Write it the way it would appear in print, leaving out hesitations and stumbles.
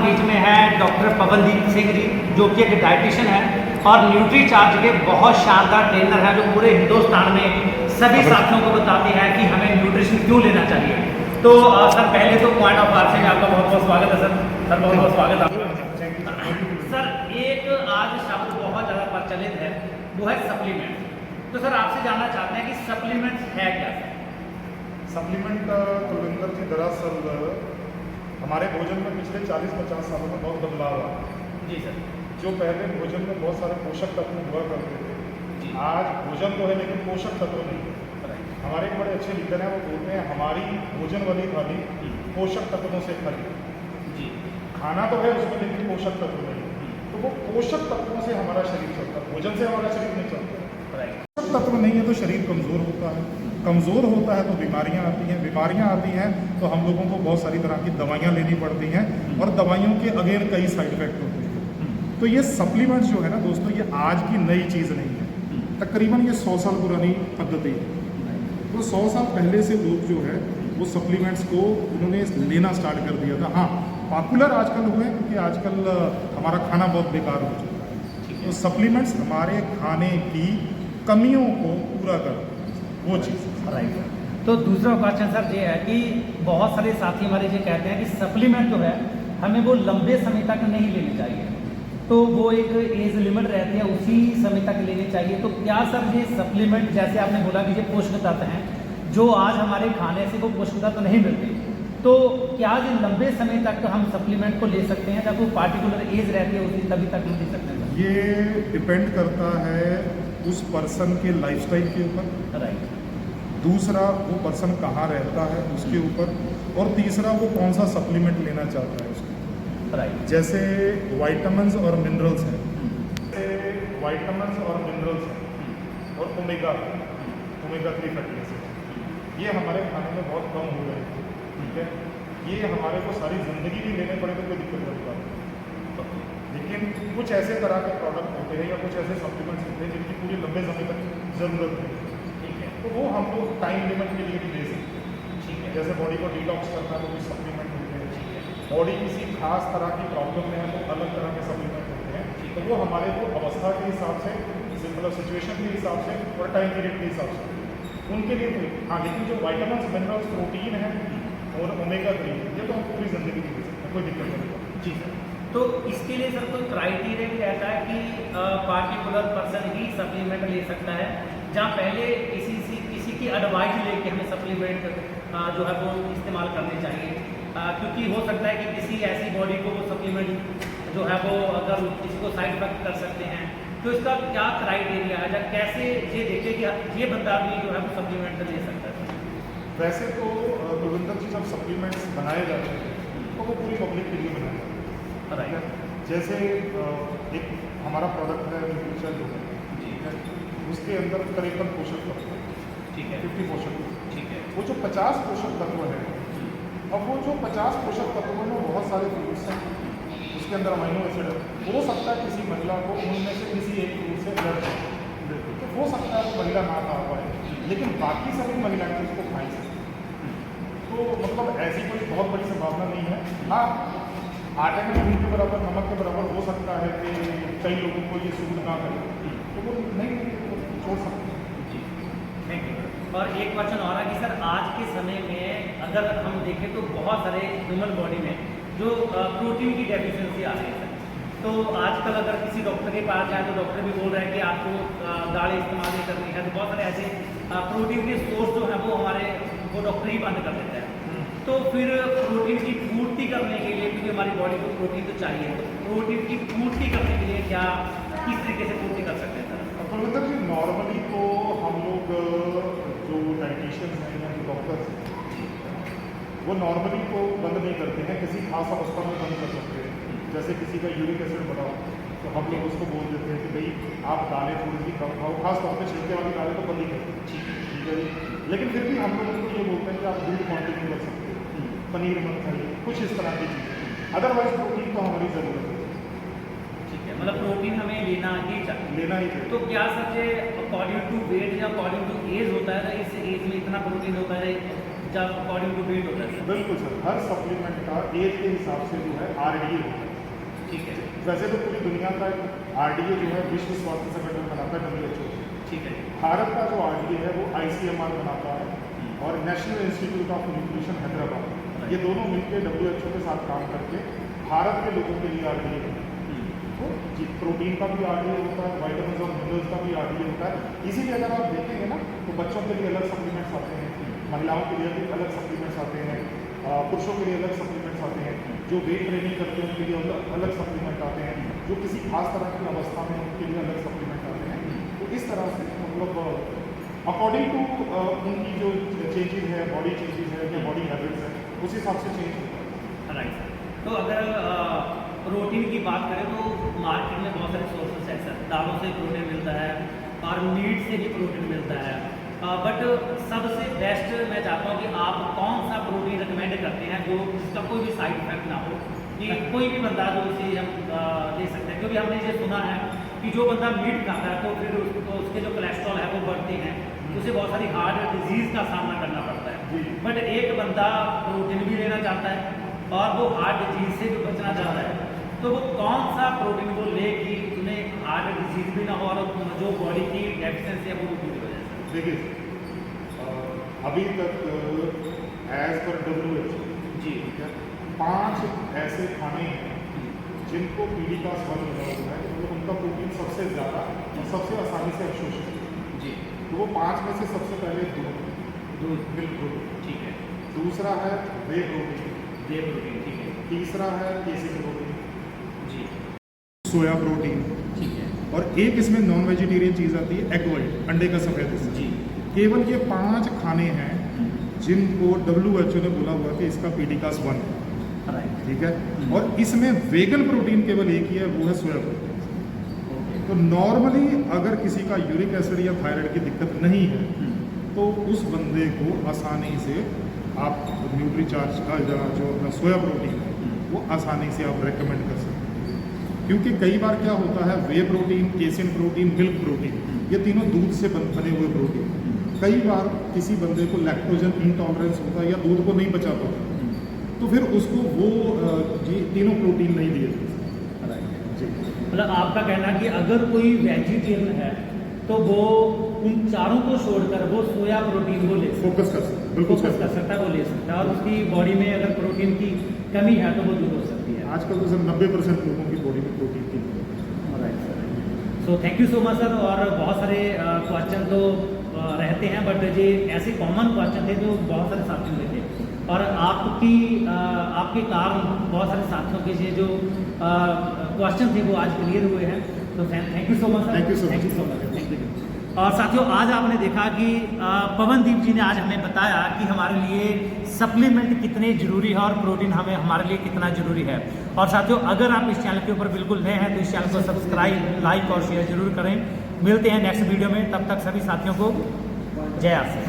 बीच में है डॉक्टर पवनदीप सिंह जी, जो कि एक डाइटिशियन है और न्यूट्री चार्ज के बहुत शानदार ट्रेनर है, जो पूरे हिंदुस्तान में सभी साथियों को बताते हैं कि हमें न्यूट्रिशन क्यों लेना चाहिए। तो सर पहले तो पॉइंट ऑफ आर से में आपका बहुत बहुत स्वागत है सर। बहुत बहुत स्वागत आपका। सर एक आज शब्द बहुत ज़्यादा प्रचलित है, वो है सप्लीमेंट। तो सर आपसे जानना चाहते हैं कि सप्लीमेंट है क्या? सप्लीमेंट कुलविंदर जी, दरअसल हमारे भोजन में पिछले 40-50 सालों में बहुत बदलाव आया। जी सर। जो पहले भोजन में बहुत सारे पोषक तत्व हुआ करते थे, आज भोजन तो है लेकिन पोषक तत्व नहीं। हमारे एक बड़े अच्छे लीडर हैं, वो बोलते हैं हमारी भोजन वाली थाली पोषक तत्वों से खरी। जी। खाना तो है उसमें लेकिन पोषक तत्व नहीं। तो वो पोषक तत्वों से हमारा शरीर चलता है, भोजन से हमारा शरीर नहीं चलता। पोषक तत्व नहीं है तो शरीर कमज़ोर होता है, कमज़ोर होता है तो बीमारियां आती हैं, बीमारियां आती हैं तो हम लोगों को बहुत सारी तरह की दवाइयां लेनी पड़ती हैं और दवाइयों के अगेन कई साइड इफेक्ट होते हैं। तो ये सप्लीमेंट्स जो है ना दोस्तों, ये आज की नई चीज़ नहीं है, तकरीबन ये 100 साल पुरानी पद्धति है। तो 100 साल पहले से लोग जो है वो सप्लीमेंट्स को उन्होंने लेना स्टार्ट कर दिया था। हाँ, पॉपुलर आजकल हुए हैं क्योंकि आजकल हमारा खाना बहुत बेकार हो चुका है। तो सप्लीमेंट्स हमारे खाने की कमियों को पूरा करते हैं, वो चीज़। राइट। तो दूसरा क्वेश्चन सर ये है कि बहुत सारे साथी हमारे ये कहते हैं कि सप्लीमेंट जो है हमें वो लंबे समय तक नहीं लेनी चाहिए, तो वो एक एज लिमिट रहती है, उसी समय तक लेनी चाहिए। तो क्या सर ये सप्लीमेंट, जैसे आपने बोला कि ये पोषक तत्व हैं जो आज हमारे खाने से वो पोषक तत्व नहीं मिलते, तो क्या ये लंबे समय तक हम सप्लीमेंट को ले सकते हैं? जब वो पार्टिकुलर एज रहती है उसी तभी तक हम ले सकते हैं? ये डिपेंड करता है उस पर्सन के लाइफस्टाइल के ऊपर। राइट। दूसरा, वो पर्सन कहाँ रहता है उसके ऊपर, और तीसरा, वो कौन सा सप्लीमेंट लेना चाहता है उसके। राइट। जैसे वाइटामिन्स और मिनरल्स हैं, वाइटामिन्स और मिनरल्स हैं और ओमेगा 3 फैटी एसिड, ये हमारे खाने में बहुत कम हो गए हैं। ठीक है, ये हमारे को सारी ज़िंदगी भी लेने पड़े तो कोई दिक्कत वाली बात नहीं। लेकिन कुछ ऐसे तरह के प्रोडक्ट होते हैं या कुछ ऐसे सप्लीमेंट्स होते हैं जिनकी पूरी लंबे समय तक ज़रूरत है, तो वो हम लोग टाइम लिमिट के लिए भी ले सकते हैं। ठीक है। जैसे बॉडी को डिटॉक्स करना तो कुछ सप्लीमेंट होते हैं। ठीक है। बॉडी किसी खास तरह की प्रॉब्लम में है तो अलग तरह के सप्लीमेंट होते हैं। तो वो हमारे को अवस्था के हिसाब से, मतलब सिचुएशन के हिसाब से और टाइम पीरियड के हिसाब से उनके लिए कोई। हाँ, लेकिन जो वाइटामिन्स, मिनरल्स, प्रोटीन है और ओमेगा 3, ये तो हम पूरी ज़िंदगी में ले सकते हैं, कोई दिक्कत नहीं। जी सर। तो इसके लिए सर कोई क्राइटेरिया भी रहता है कि पार्टिकुलर पर्सन ही सप्लीमेंट ले सकता है, जहाँ पहले किसी की एडवाइस लेके हमें सप्लीमेंट जो है वो इस्तेमाल करने चाहिए? क्योंकि हो सकता है कि किसी ऐसी बॉडी को वो सप्लीमेंट जो है वो अगर किसी को साइड इफेक्ट कर सकते हैं, तो इसका क्या क्राइटेरिया है, या कैसे ये देखें कि ये बंदा भी जो है वो सप्लीमेंट ले सकता है? वैसे तो कुलविंदर जी, जब सप्लीमेंट्स बनाए जाते हैं तो वो पूरी पब्लिक के लिए बनाए जाते हैं। राइट। जैसे एक हमारा प्रोडक्ट है न्यूट्रिशन जो है, ठीक है, उसके अंदर 53 पोषक तत्व है। ठीक है। 50 पोषक तत्व। ठीक है। वो जो 50 पोषक तत्व है, अब वो जो 50 पोषक तत्वों में बहुत सारे फ्रूट्स हैं, उसके अंदर अमीनो एसिड है। हो सकता है किसी महिला को उनमें से किसी एक फ्रूट से एलर्जी, तो हो सकता है वो महिला ना खा पाए, लेकिन बाकी सभी महिलाएं उसको खाई सकती हैं। तो मतलब ऐसी कोई बहुत बड़ी संभावना नहीं है। हाँ, आटे में नमक के बराबर, नमक के बराबर हो सकता है कि कई लोगों को ये सूट ना करे, तो वो नहीं छोड़ सकते हैं। जी, थैंक यू। और एक क्वेश्चन और है कि सर आज के समय में अगर हम देखें तो बहुत सारे ह्यूमन बॉडी में जो प्रोटीन की डेफिशिएंसी आ रही है सर, तो आजकल अगर किसी डॉक्टर के पास जाए तो डॉक्टर भी बोल रहे हैं कि आपको दालें इस्तेमाल नहीं करनी है, तो बहुत सारे ऐसे प्रोटीन के सोर्स जो हैं वो हमारे वो डॉक्टर ही बंद कर देता है। तो फिर प्रोटीन की पूर्ति करने के लिए, क्योंकि हमारी बॉडी को प्रोटीन तो चाहिए, तो प्रोटीन की पूर्ति करने के लिए क्या, किस तरीके से पूर्ति कर सकते हैं सर? कुलविंदर जी, नॉर्मली तो हम लोग जो डाइटिशियंस हैं या जो डॉक्टर्स हैं, वो नॉर्मली तो बंद नहीं करते हैं, किसी खास अवस्था में बंद कर सकते हैं। जैसे किसी का यूरिक एसिड बढ़ा हो तो हम लोग उसको बोल देते हैं कि भाई आप दालें थोड़ी सी कम खाओ, खास तौर पर छिलके वाली दालें तो बंद ही करते हैं। ठीक है जी। लेकिन फिर भी हम लोग उनको ये बोलते हैं कि आप दूध कंटिन्यू कर सकते हो, पनीर मत खाइए, कुछ इस तरह की चीज़ें। अदरवाइज प्रोटीन तो हमारी ज़रूरत है। ठीक है, मतलब प्रोटीन हमें लेना ही चाहिए। लेना ही चाहिए। तो क्या सर ये अकॉर्डिंग टू वेट या अकॉर्डिंग टू एज होता है, इस एज में इतना प्रोटीन होता है, जब अकॉर्डिंग टू वेट होता है? बिल्कुल सर, हर सप्लीमेंट का एज के हिसाब से जो है RDA होता है। ठीक है, वैसे तो पूरी दुनिया का RDA जो है विश्व स्वास्थ्य संगठन बनाता है, WHO। ठीक है, भारत का जो RDA है वो ICMR बनाता है और national institute of nutrition Hyderabad, ये दोनों मिलकर WHO के साथ काम करके भारत के लोगों के लिए RDA बनाते हैं। तो प्रोटीन का भी RDA होता है, वाइटामिन और मिनरल्स का भी RDA होता है। इसीलिए अगर आप देखेंगे ना तो बच्चों के लिए अलग सप्लीमेंट्स आते हैं, महिलाओं के लिए भी अलग सप्लीमेंट्स आते हैं, पुरुषों के लिए अलग सप्लीमेंट्स आते हैं, जो वेट ट्रेनिंग करते हैं उनके लिए अलग सप्लीमेंट आते हैं, जो किसी खास तरह की अवस्था में उनके लिए अलग सप्लीमेंट आते हैं। तो इस तरह से मतलब अकॉर्डिंग टू उनकी जो चेंजेस है, बॉडी चेंजेस है या बॉडी हैबिट्स है, उस हिसाब से चेंज होता है। राइट। तो अगर प्रोटीन की बात करें तो मार्केट में बहुत सारे सोर्सेस हैं सर, दालों से प्रोटीन मिलता है और मीट से भी प्रोटीन मिलता है, बट सबसे बेस्ट मैं चाहता हूँ कि आप कौन सा प्रोटीन रिकमेंड करते हैं जो जिसका कोई भी साइड इफेक्ट ना हो, कि कोई भी बंदा जो इसे हम ले सकते हैं, क्योंकि हमने ये सुना है कि जो बंदा मीट खाता है तो फिर उसके जो कोलेस्ट्रॉल है वो बढ़ते हैं, उसे बहुत सारी हार्ट डिजीज़ का सामना करना पड़ता है। बट एक बंदा प्रोटीन भी लेना चाहता है और वो हार्ट डिजीज से भी बचना चाहता है, तो वो कौन सा प्रोटीन वो ले कि उन्हें हार्ट डिजीज भी ना हो और जो बॉडी की डेफिशिएंसी है वो भी पूरी हो जाए? देखिए अभी तक एज पर WHO जी, ठीक है 5 ऐसे खाने हैं जिनको पीडिकास 1 मिला हुआ है, मतलब उनका प्रोटीन सबसे ज़्यादा और सबसे आसानी से अवशोषित है जी। तो वो 5 में से सबसे पहले दूध, मिल्क प्रोटीन, ठीक है, दूसरा है वे प्रोटीन, वे प्रोटीन, ठीक है, तीसरा है केसिन प्रोटीन, जी, सोया प्रोटीन, ठीक है, और एक इसमें नॉन वेजिटेरियन चीज़ आती है एग वाइट, अंडे का सफ़ेद हिस्सा। जी। केवल ये 5 खाने हैं जिनको WHO ने बोला हुआ कि इसका पीडिकास 1 है, राइट, ठीक है। और इसमें वेगन प्रोटीन केवल एक ही है, वो है सोया प्रोटीन। ओके, तो नॉर्मली अगर किसी का यूरिक एसिड या थायराइड की दिक्कत नहीं है तो उस बंदे को आसानी से आप न्यूट्रीचार्ज का जो अपना सोया प्रोटीन है वो आसानी से आप रेकमेंड कर सकते हैं, क्योंकि कई बार क्या होता है whey protein, casein protein, milk protein, ये तीनों दूध से बने हुए प्रोटीन, कई बार किसी बंदे को लैक्टोजन इंटॉलरेंस होता है या दूध को नहीं पचा पाता, तो फिर उसको वो ये तीनों प्रोटीन नहीं दिए जा सकते। राइट। जी, मतलब आपका कहना है कि अगर कोई वेजिटेरियन है तो वो उन चारों को छोड़कर वो सोया प्रोटीन को ले सकता फोकस कर सकते हैं, बिल्कुल फोकस कर सकता है, वो ले सकता है और उसकी बॉडी में अगर प्रोटीन की कमी है तो वो दूर हो सकती है। आजकल तो सर 90% लोगों की बॉडी में प्रोटीन की कमी है। Right sir, so thank you so much sir. और बहुत सारे क्वेश्चन तो रहते हैं, बट ये ऐसे कॉमन क्वेश्चन थे जो बहुत सारे साथियों के थे और आपके कारण बहुत सारे साथियों के ये जो क्वेश्चन थे वो आज क्लियर हुए हैं, तो thank you so much sir. Thank you so much. Thank you so much, thank you. और साथियों आज आपने देखा कि पवनदीप जी ने आज हमें बताया कि हमारे लिए सप्लीमेंट कितने ज़रूरी है और प्रोटीन हमारे लिए कितना ज़रूरी है। और साथियों अगर आप इस चैनल के ऊपर बिल्कुल नए हैं तो इस चैनल को सब्सक्राइब, लाइक और शेयर जरूर करें। मिलते हैं नेक्स्ट वीडियो में, तब तक सभी साथियों को जय आसिया।